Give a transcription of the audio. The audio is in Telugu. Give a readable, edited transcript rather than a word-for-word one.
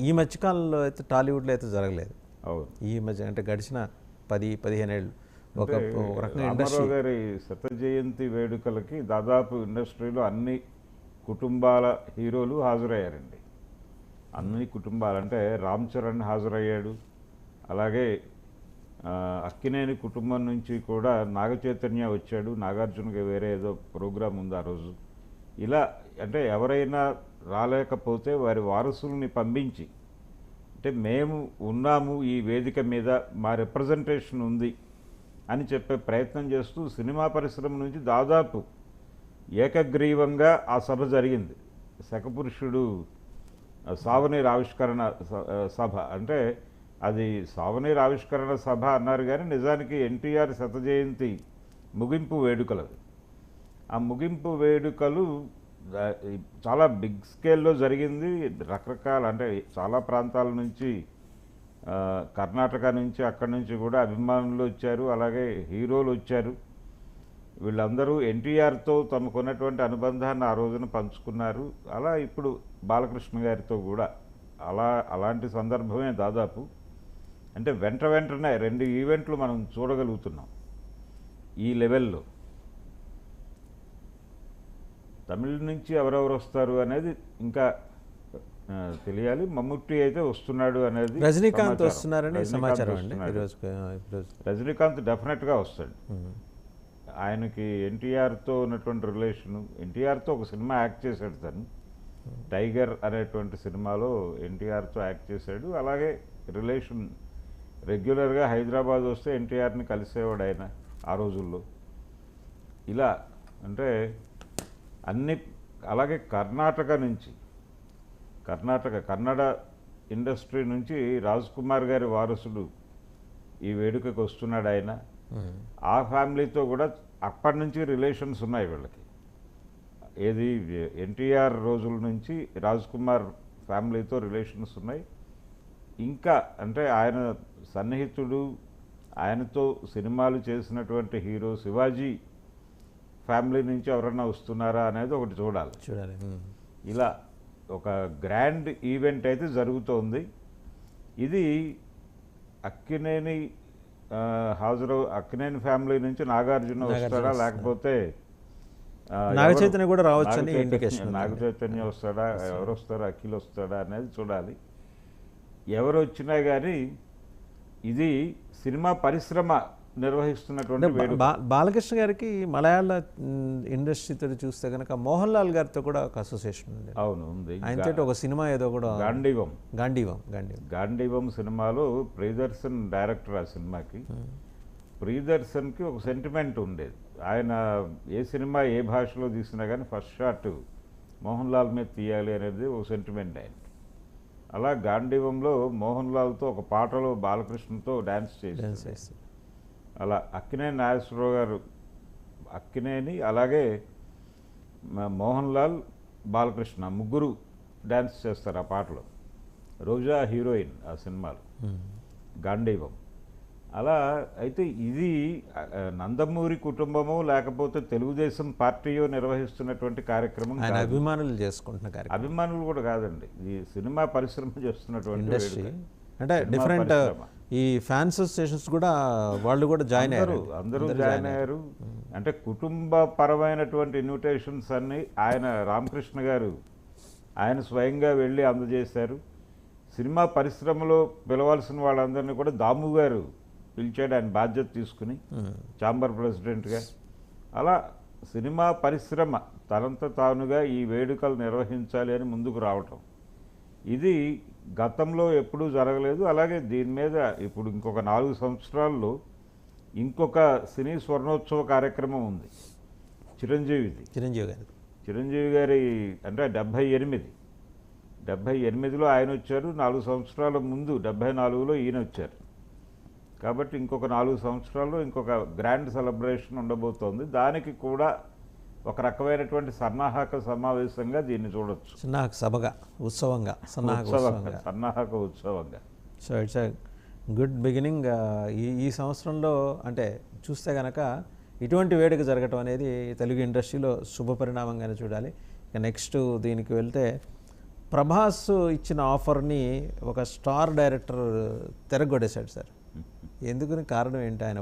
ఈ మధ్యకాలంలో అయితే టాలీవుడ్లో అయితే జరగలేదు. అవును. ఈ మధ్య అంటే గడిచిన 10-15 ఏళ్ళు ఒక రకంగా రామారావు ఇండస్ట్రీ గారి శత జయంతి వేడుకలకి దాదాపు ఇండస్ట్రీలో అన్ని కుటుంబాల హీరోలు హాజరయ్యారండి. అన్ని కుటుంబాలు అంటే రామ్ చరణ్ హాజరయ్యాడు, అలాగే అక్కినేని కుటుంబం నుంచి కూడా నాగ చైతన్య వచ్చాడు, నాగార్జునకి వేరే ఏదో ప్రోగ్రాం ఉంది ఆ రోజు. ఇలా అంటే ఎవరైనా రాలేకపోతే వారి వారసుల్ని పంపించి, అంటే మేము ఉన్నాము ఈ వేదిక మీద, మా రిప్రజెంటేషన్ ఉంది అని చెప్పే ప్రయత్నం చేస్తూ సినిమా పరిశ్రమ నుంచి దాదాపు ఏకగ్రీవంగా ఆ సభ జరిగింది. శకపురుషుడు సావనీర్ ఆవిష్కరణ సభ అంటే అది సావనీర్ ఆవిష్కరణ సభ అన్నారు కానీ నిజానికి ఎన్టీఆర్ శత జయంతి ముగింపు వేడుకలు. ఆ ముగింపు వేడుకలు చాలా బిగ్ స్కేల్లో జరిగింది. రకరకాల అంటే చాలా ప్రాంతాల నుంచి, కర్ణాటక నుంచి, అక్కడి నుంచి కూడా అభిమానులు వచ్చారు, అలాగే హీరోలు వచ్చారు. వీళ్ళందరూ ఎన్టీఆర్తో తమకున్నటువంటి అనుబంధాన్ని ఆ రోజున పంచుకున్నారు. అలా ఇప్పుడు బాలకృష్ణ గారితో కూడా అలాంటి సందర్భమే దాదాపు. అంటే వెంటనే 2 ఈవెంట్లు మనం చూడగలుగుతున్నాం ఈ లెవెల్లో. తమిళ నుంచి ఎవరెవరు వస్తారు అనేది ఇంకా తెలియాలి. మమ్ముట్టి అయితే వస్తున్నాడు అనేది, రజనీకాంత్ వస్తున్నారని సమాచారం అండి. రజనీకాంత్ డెఫినెట్గా వస్తాడు. ఆయనకి ఎన్టీఆర్తో ఉన్నటువంటి రిలేషను, ఎన్టీఆర్తో ఒక సినిమా యాక్ట్ చేశాడు తను, టైగర్ అనేటువంటి సినిమాలో ఎన్టీఆర్తో యాక్ట్ చేశాడు. అలాగే రిలేషన్ రెగ్యులర్గా హైదరాబాద్ వస్తే ఎన్టీఆర్ని కలిసేవాడు ఆయన ఆ రోజుల్లో. ఇలా అంటే అన్ని, అలాగే కర్ణాటక నుంచి, కన్నడ ఇండస్ట్రీ నుంచి రాజ్ కుమార్ గారి వారసుడు ఈ వేడుకకు వస్తున్నాడు ఆయన. ఆ ఫ్యామిలీతో కూడా అప్పటి నుంచి రిలేషన్స్ ఉన్నాయి వీళ్ళకి. ఏది ఎన్టీఆర్ రోజుల నుంచి రాజ్ కుమార్ ఫ్యామిలీతో రిలేషన్స్ ఉన్నాయి. ఇంకా అంటే ఆయన సన్నిహితుడు, ఆయనతో సినిమాలు చేసినటువంటి హీరో శివాజీ ఫ్యామిలీ నుంచి ఎవరన్నా వస్తున్నారా అనేది ఒకటి చూడాలి. ఇలా ఒక గ్రాండ్ ఈవెంట్ అయితే జరుగుతోంది. ఇది అక్కినేని అక్కినేని ఫ్యామిలీ నుంచి నాగార్జున వస్తాడా, లేకపోతే నాగచైతన్య కూడా రావచ్చని ఇండికేషన్. నాగచైతన్య వస్తాడా, ఎవరు వస్తారా, అఖిల్ వస్తాడా అనేది చూడాలి. ఎవరు వచ్చినా కానీ ఇది సినిమా పరిశ్రమ నిర్వహిస్తున్నటువంటి వేడుక. బాలకృష్ణ గారికి మలయాళ ఇండస్ట్రీతో చూస్తే కనుక మోహన్ లాల్ గారితో కూడా ఒక అసోసియేషన్ ఉంది. అవును, ఉంది. ఆయనతో ఒక సినిమా ఏదో కూడా, గాంధీవం సినిమాలో ప్రియదర్శన్ డైరెక్టర్. ఆ సినిమాకి ప్రియదర్శన్కి ఒక సెంటిమెంట్ ఉండేది. ఆయన ఏ సినిమా ఏ భాషలో తీసినా కానీ ఫస్ట్ షాట్ మోహన్ లాల్ మీద తీయాలి అనేది ఒక సెంటిమెంట్ ఆయన. అలా గాంధీవంలో మోహన్ లాల్తో ఒక పాటలో బాలకృష్ణతో డ్యాన్స్ చేసి, అలా అక్కినేని నాగేశ్వరరావు గారు, అక్కినేని అలాగే మోహన్ లాల్, బాలకృష్ణ ముగ్గురు డ్యాన్స్ చేస్తారు ఆ పాటలో. రోజా హీరోయిన్ ఆ సినిమాలో, గాంధీవం. అలా అయితే ఇది నందమూరి కుటుంబము లేకపోతే తెలుగుదేశం పార్టీయో నిర్వహిస్తున్నటువంటి కార్యక్రమం, అభిమానులు చేసుకుంటున్న కార్యక్రమం. అభిమానులు కూడా కాదండి, ఈ సినిమా పరిశ్రమ చేస్తున్నటువంటి ఇండస్ట్రీ. అంటే డిఫరెంట్ ఈ ఫ్యాన్స్ అసోసియేషన్స్ కూడా వాళ్ళు కూడా జాయిన్ అయ్యారు, అందరూ జాయిన్ అయ్యారు. అంటే కుటుంబ పరమైనటువంటి ఇన్విటేషన్స్ అన్ని ఆయన రామకృష్ణ గారు ఆయన స్వయంగా వెళ్ళి అందజేశారు. సినిమా పరిశ్రమలో పిలవాల్సిన వాళ్ళందరినీ కూడా దాము గారు పిలిచాడు, ఆయన బాధ్యత తీసుకుని ఛాంబర్ ప్రెసిడెంట్గా. అలా సినిమా పరిశ్రమ తనంత తానుగా ఈ వేడుకలు నిర్వహించాలి అని ముందుకు రావటం, ఇది గతంలో ఎప్పుడూ జరగలేదు. అలాగే దీని మీద ఇప్పుడు ఇంకొక 4 సంవత్సరాల్లో ఇంకొక సినీ స్వర్ణోత్సవ కార్యక్రమం ఉంది చిరంజీవి గారి అంటే 78లో ఆయన వచ్చారు. 4 సంవత్సరాల ముందు 74లో ఈయన వచ్చారు. కాబట్టి ఇంకొక 4 సంవత్సరాల్లో ఇంకొక గ్రాండ్ సెలబ్రేషన్ ఉండబోతోంది. దానికి కూడా ఒక రకమైనటువంటి సన్నాహక సమావేశంగా దీన్ని చూడొచ్చు. సన్నాహక ఉత్సవంగా. So it's a good beginning. ఈ సంవత్సరంలో అంటే చూస్తే కనుక ఇటువంటి వేడుక జరగటం అనేది తెలుగు ఇండస్ట్రీలో శుభ పరిణామంగానే చూడాలి. ఇక నెక్స్ట్ దీనికి వెళ్తే ప్రభాస్ ఇచ్చిన ఆఫర్ని ఒక స్టార్ డైరెక్టర్ తిరగొట్టేశాడు సార్. ఎందుకని కారణం ఏంటి ఆయన